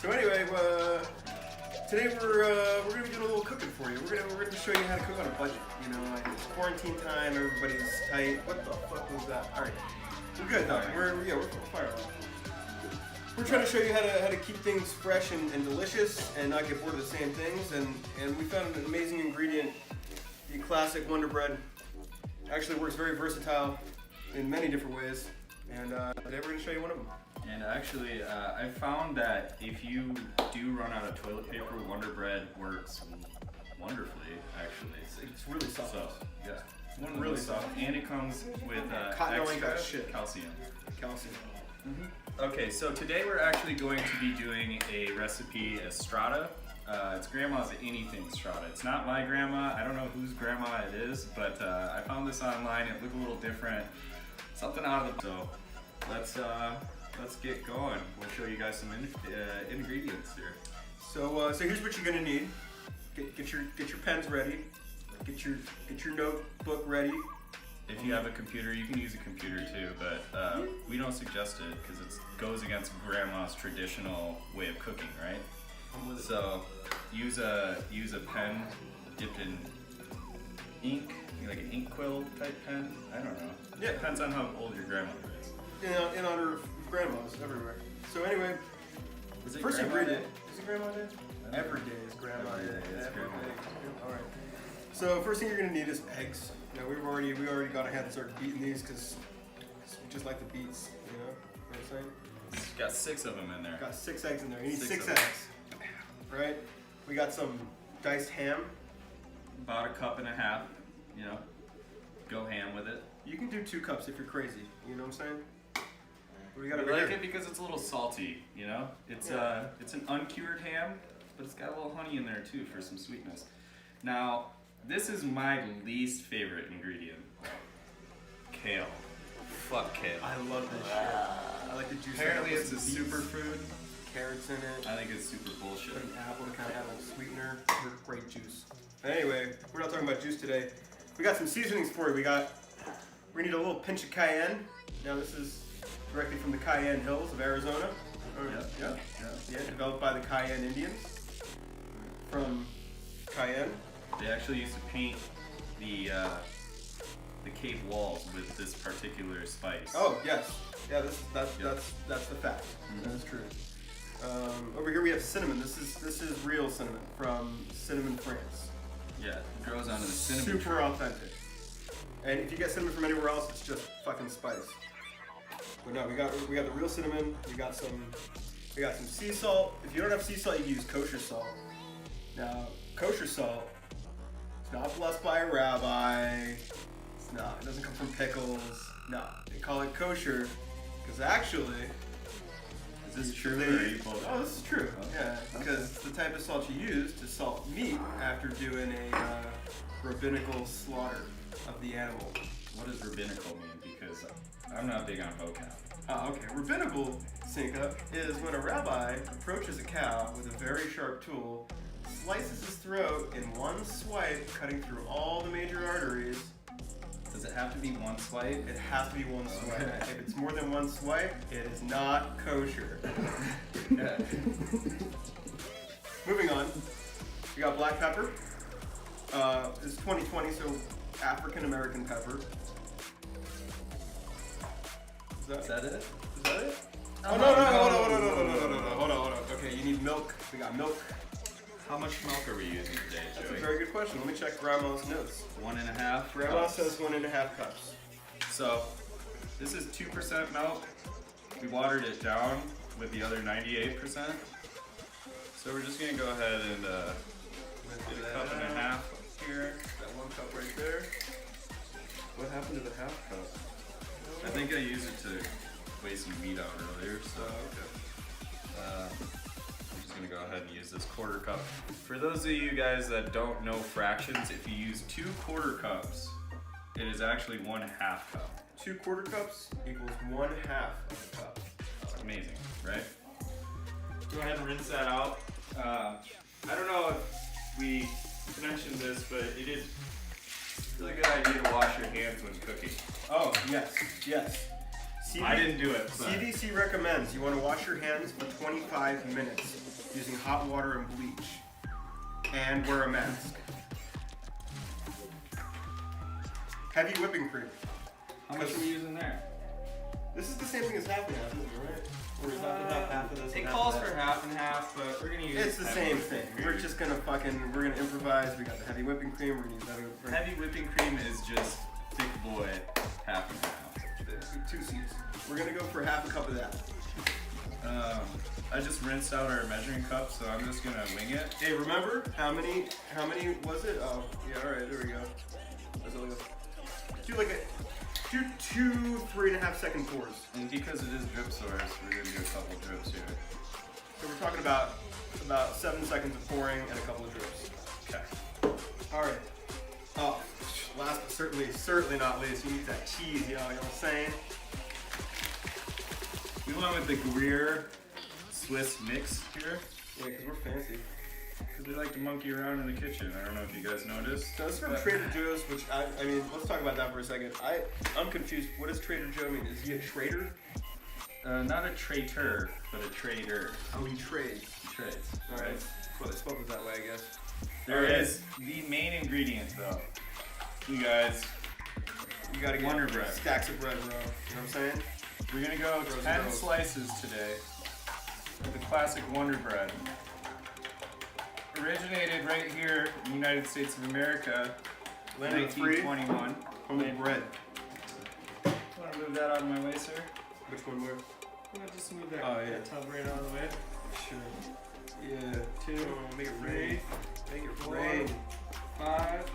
So anyway, today we're gonna be doing a little cooking for you. We're gonna show you how to cook on a budget. You know, like it's quarantine time, everybody's tight. What the fuck was that? All right, we're good though. We're fire alarm. We're trying to show you how to keep things fresh and delicious and not get bored of the same things. And we found an amazing ingredient, the classic Wonderbread. Actually works very versatile in many different ways. And today we're gonna show you one of them. And actually, I found that if you do run out of toilet paper, Wonderbread works wonderfully, actually. It's really soft. So, yeah. Really soft. And it comes with extra calcium. Okay, so today we're actually going to be doing a recipe as strata. It's grandma's anything strata. It's not my grandma. I don't know whose grandma it is, but I found this online. It looked a little different. Something out of the... So let's get going. We'll show you guys some ingredients here. So here's what you're gonna need. Get your pens ready. Get your notebook ready. If you have a computer, you can use a computer too, but we don't suggest it because it goes against grandma's traditional way of cooking, right? So use a pen dipped in ink, like an ink quill type pen. I don't know. Yeah, it depends on how old your grandmother is. In honor of grandmas everywhere. So anyway, first ingredient. Is it grandma day? Every day is grandma day. Every day. All right. So first thing you're gonna need is eggs. You know, we already gone ahead and started beating these because we just like the beats. You know what I'm saying? It's got 6 of them in there. Got 6 eggs in there. You need 6 eggs. Right? We got some diced ham. About 1.5 cups. You know, go ham with it. You can do 2 cups if you're crazy. You know what I'm saying? We like it because it's a little salty, you know? It's it's an uncured ham, but it's got a little honey in there too for some sweetness. Now, this is my least favorite ingredient. Kale. Fuck kale. I love this shit. I like the juice. Apparently it's a superfood. Carrots in it. I think it's super bullshit. An apple to kind of have a sweetener. Great juice. Anyway, we're not talking about juice today. We got some seasonings for you. We need a little pinch of cayenne. Now this is directly from the Cayenne Hills of Arizona. Yeah, developed by the Cayenne Indians from Cayenne. They actually used to paint the cave walls with this particular spice. Oh yes, yeah. That's the fact. Mm-hmm. That is true. Over here we have cinnamon. This is real cinnamon from Cinnamon, France. Yeah, it grows onto the cinnamon. Super authentic. And if you get cinnamon from anywhere else, it's just fucking spice. But no, we got the real cinnamon. We got some sea salt. If you don't have sea salt, you can use kosher salt. Now, kosher salt, it's not blessed by a rabbi. It's not. It doesn't come from pickles. No, they call it kosher because actually, is this true? Oh, this is true. Okay. Yeah, because it's the type of salt you use to salt meat after doing a rabbinical slaughter of the animal. What does rabbinical mean? Because I'm not big on vocab. Okay. Rabbinical, Cinca, is when a rabbi approaches a cow with a very sharp tool, slices his throat in one swipe, cutting through all the major arteries. Does it have to be one swipe? It has to be one swipe. Okay. If it's more than one swipe, it is not kosher. Moving on, we got black pepper. It's 2020, so African American pepper. Is that it? Is that it? Oh no! Hold on. Okay, you need milk. We got milk. How much milk are we using today, Joey? That's a very good question. Let me check Grandma's notes. 1.5. Grandma says 1.5 cups. So this is 2% milk. We watered it down with the other 98%. So we're just gonna go ahead and get a cup and a half here. That 1 cup right there. What happened to the half cup? I think I used it to weigh some meat out earlier, so I'm just gonna go ahead and use this 1/4 cup. For those of you guys that don't know fractions, if you use 2 1/4 cups, it is actually 1/2 cup. 2 1/4 cups equals 1/2 of a cup. That's amazing, right? Go ahead and rinse that out. I don't know if we mentioned this, but it is a really good idea to wash your hands when cooking. Oh, yes, yes. I didn't do it. But CDC recommends you want to wash your hands for 25 minutes using hot water and bleach. And wear a mask. Heavy whipping cream. how much are we using there? This is the same thing as half and half, isn't it, right? Or is half of this? It and calls half of for that? half and half, but we're gonna use. It's the same thing. We're just gonna we're gonna improvise. We got the heavy whipping cream. We're gonna use heavy whipping cream. Heavy whipping cream is just thick boy, half and half. 2 C's. We're gonna go for half a cup of that. I just rinsed out our measuring cup, so I'm just gonna wing it. Hey, remember how many was it? Oh, yeah. All right, there we go. That's all we go. Do 2 3.5 second pours. And because it is drip source, we're gonna do a couple drips here. So we're talking about 7 seconds of pouring and a couple of drips. Okay. All right. Oh, last but certainly not least, you need that cheese, you know what I'm saying? We went with the Gruyere Swiss mix here. Yeah, because we're fancy. Because we like to monkey around in the kitchen. I don't know if you guys noticed. So this is from Trader Joe's, which I mean, let's talk about that for a second. I'm confused. What does Trader Joe mean? Is he a trader? Not a traitor, but a trader. Oh, he trades. He trades. All right. Well, they spoke it that way, I guess. There is the main ingredient, though. You guys, You gotta get WonderBread. stacks of bread, bro. You know what I'm saying? We're gonna go 10 slices today of the classic WonderBread. Originated right here in the United States of America, Land of the free. 1921. Homemade bread. Want to move that out of my way, sir? Which one where? I'm gonna just move that, that tub right out of the way. Sure. Yeah. 2, Make it 3, rain. Make it 4, rain. 5,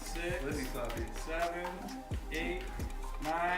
6, Lizzie Snuffy. 7, 8, 9.